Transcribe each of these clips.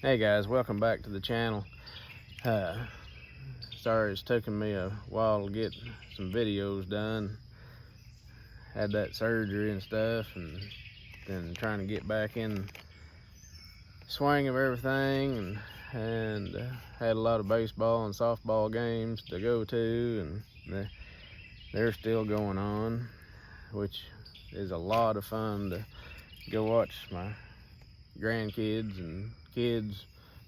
Hey guys, welcome back to the channel. Sorry it's taken me a while to get some videos done. Had that surgery and stuff, and then trying to get back in swing of everything, and had a lot of baseball and softball games to go to, and they're still going on, which is a lot of fun to go watch my grandkids and kids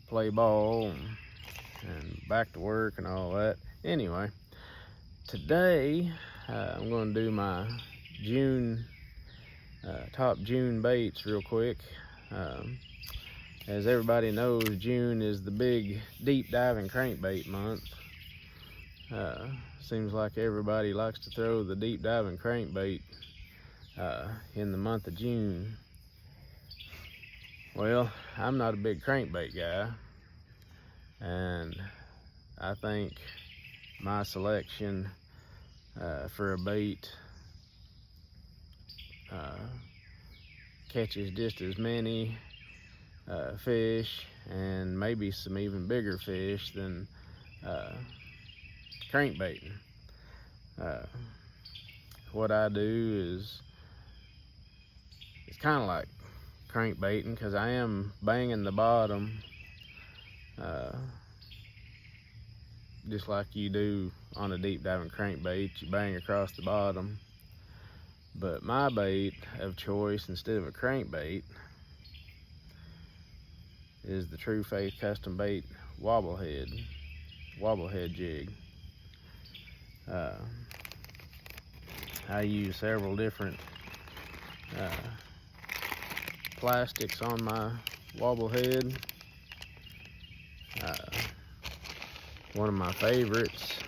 play ball and back to work and all that. Anyway, today I'm going to do my June top June baits real quick. As everybody knows, June is the big deep diving crankbait month. Seems like everybody likes to throw the deep diving crankbait in the month of June. Well, I'm not a big crankbait guy, and I think my selection for a bait catches just as many fish, and maybe some even bigger fish than crankbaiting. What I do is it's kind of like crankbaiting, because I am banging the bottom just like you do on a deep diving crankbait. You bang across the bottom. But my bait of choice instead of a crankbait is the True Faith Custom Bait wobblehead jig. I use several different plastics on my wobblehead. One of my favorites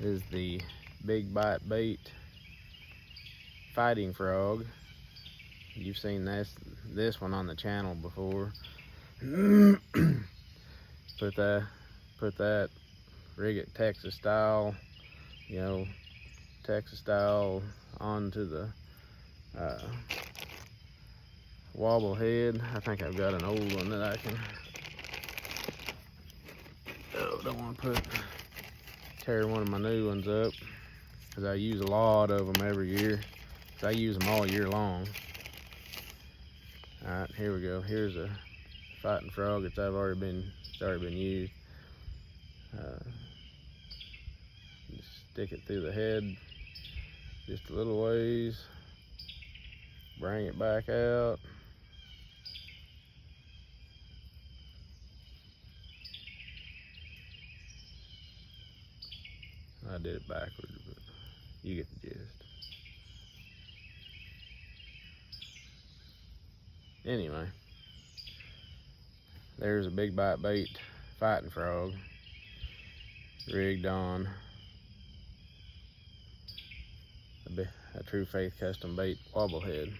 is the Big Bite Bait Fighting Frog. You've seen this one on the channel before. Put that, rig it Texas style, Texas style onto the wobble head. I think I've got an old one that I can, don't want to tear one of my new ones up, because I use a lot of them every year. I use them all year long. All right, here we go. Here's a Fighting Frog. It's already been used. Just stick it through the head just a little ways. Bring it back out. I did it backwards, but you get the gist. Anyway, there's a Big Bite Bait Fighting Frog rigged on a True Faith Custom Bait wobblehead.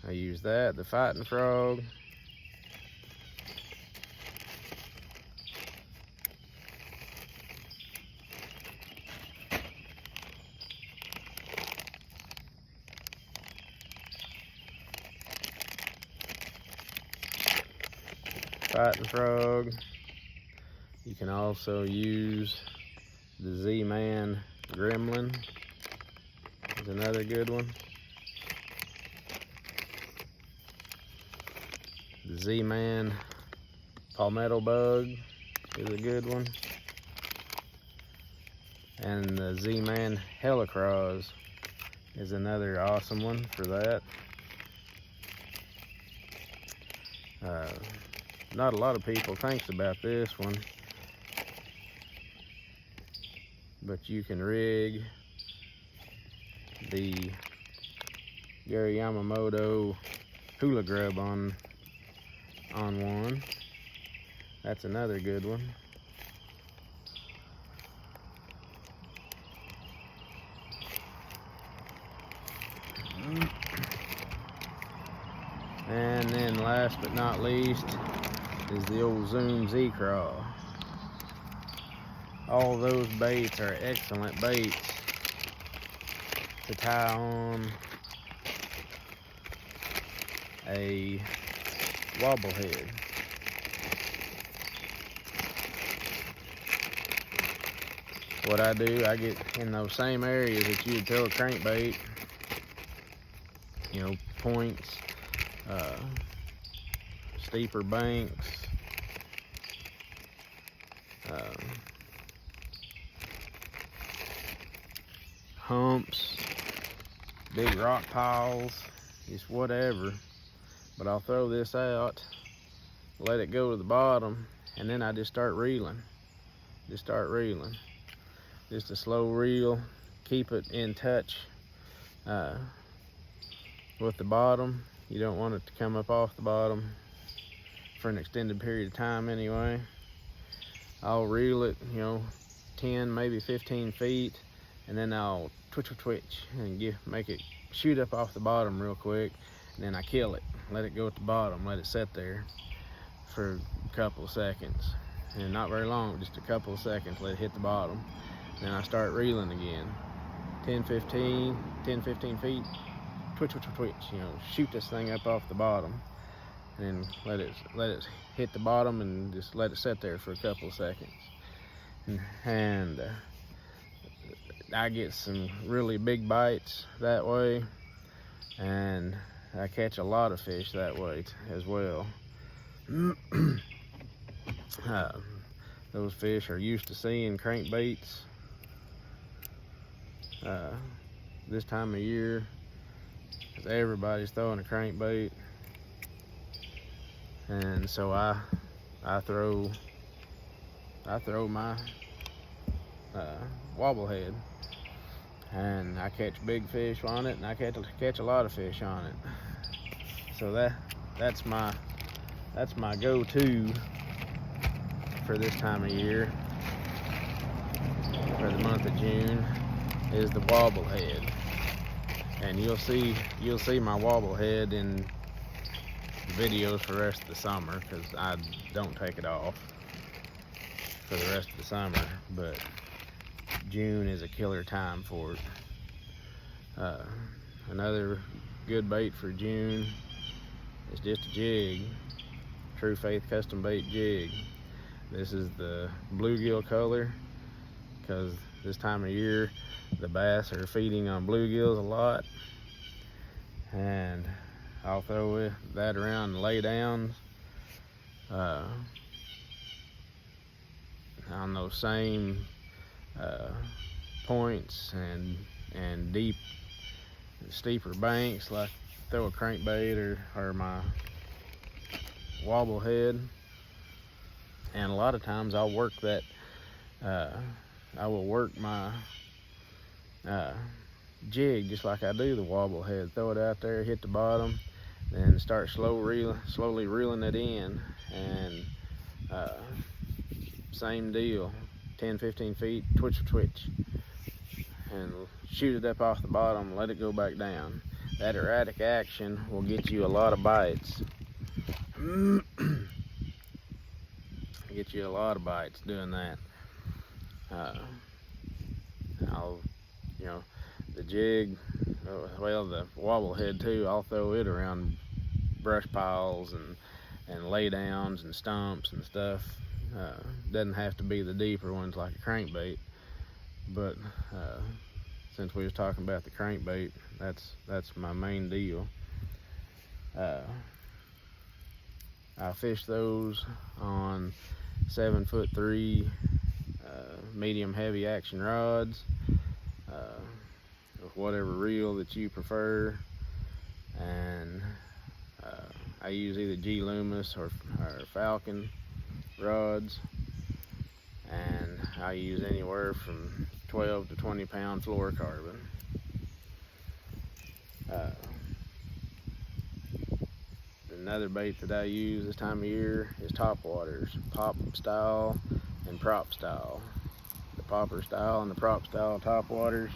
I use that, the Fighting Frog. Fighting Frog. You can also use the Z-Man Gremlin. Is another good one. The Z-Man Palmetto Bug is a good one. And the Z-Man Helicross is another awesome one for that. Not a lot of people thinks about this one, but you can rig the Gary Yamamoto Hula Grub on one. That's another good one. And then last but not least is the old Zoom Z-Craw. All those baits are excellent baits to tie on a wobblehead. What I do, I get in those same areas that you'd throw a crankbait, you know, points, steeper banks, humps, big rock piles, just whatever. But I'll throw this out, let it go to the bottom, and then I just start reeling. Just a slow reel, keep it in touch with the bottom. You don't want it to come up off the bottom for an extended period of time anyway. I'll reel it, you know, 10, maybe 15 feet, and then I'll twitch and make it shoot up off the bottom real quick, and then I kill it, let it go at the bottom, let it sit there for a couple of seconds, and not very long, just a couple of seconds, let it hit the bottom. Then I start reeling again, 10, 15 feet, twitch, you know, shoot this thing up off the bottom, and let it hit the bottom, and just let it sit there for a couple of seconds. And I get some really big bites that way, and I catch a lot of fish that way as well. Those fish are used to seeing crankbaits this time of year, 'cause everybody's throwing a crankbait, and so I throw my wobblehead, and I catch big fish on it, and I catch a lot of fish on it. So that's my go-to for this time of year, for the month of June, is the wobblehead. And you'll see my wobblehead in videos for the rest of the summer, because I don't take it off for the rest of the summer, but June is a killer time for it. Another good bait for June is just a jig, True Faith custom bait jig. This is the bluegill color, because this time of year the bass are feeding on bluegills a lot, and I'll throw that around and lay downs on those same points and deep steeper banks, like throw a crankbait or my wobblehead. And a lot of times I'll work that, I will work my jig just like I do the wobblehead. Throw it out there, hit the bottom, then start slowly reeling it in, and same deal, 10, 15 feet, twitch, and shoot it up off the bottom, let it go back down. That erratic action will get you a lot of bites. Get you a lot of bites doing that. You know, the jig, well, the wobblehead too, I'll throw it around brush piles and lay downs and stumps and stuff. Doesn't have to be the deeper ones like a crankbait, but since we was talking about the crankbait, that's my main deal. I fish those on 7'3" medium heavy action rods, with whatever reel that you prefer, and I use either G Loomis or Falcon rods, and I use anywhere from 12 to 20 pound fluorocarbon. Another bait that I use this time of year is topwaters, pop style and prop style. The popper style and the prop style topwaters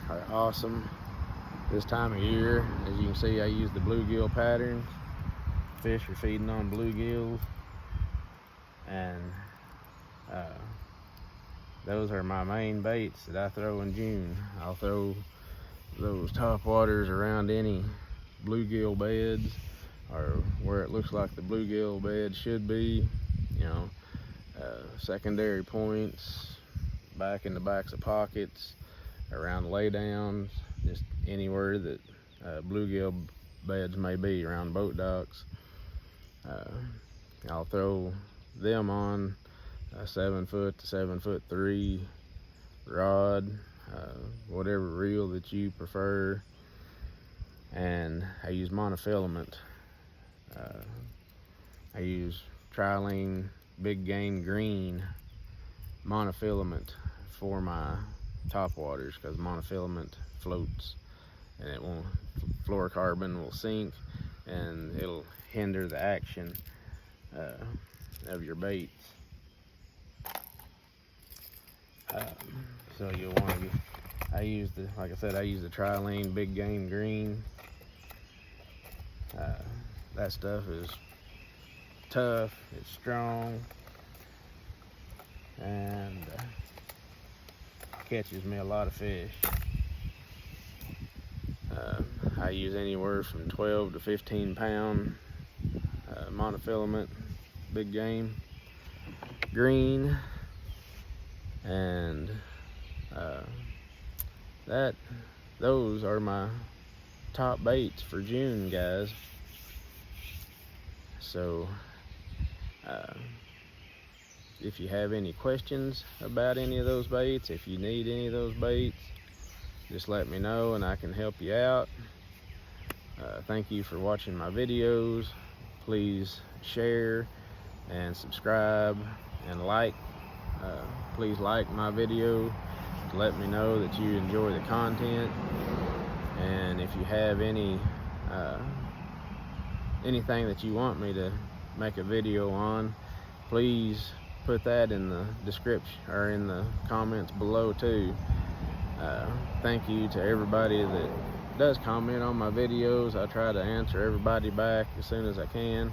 are awesome this time of year. As you can see, I use the bluegill patterns. Fish are feeding on bluegills, and those are my main baits that I throw in June. I'll throw those topwaters around any bluegill beds, or where it looks like the bluegill bed should be, you know, secondary points, back in the backs of pockets, around laydowns, just anywhere that bluegill beds may be around boat docks. I'll throw them on a 7-foot to 7'3" rod, whatever reel that you prefer, and I use monofilament. I use Trilene Big Game Green monofilament for my top waters, because monofilament floats and it won't, fluorocarbon will sink and it'll hinder the action of your baits. So you'll want to, like I said, I use the Trilene Big Game Green. That stuff is tough, it's strong, and catches me a lot of fish. I use anywhere from 12 to 15 pound monofilament Big Game Green, and those are my top baits for June, guys. So if you have any questions about any of those baits, if you need any of those baits, just let me know and I can help you out. Thank you for watching my videos. Please share and subscribe and like. Please like my video to let me know that you enjoy the content. And if you have anything that you want me to make a video on, please put that in the description or in the comments below too. Thank you to everybody that does comment on my videos. I try to answer everybody back as soon as I can,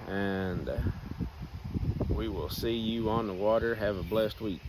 and we will see you on the water. Have a blessed week.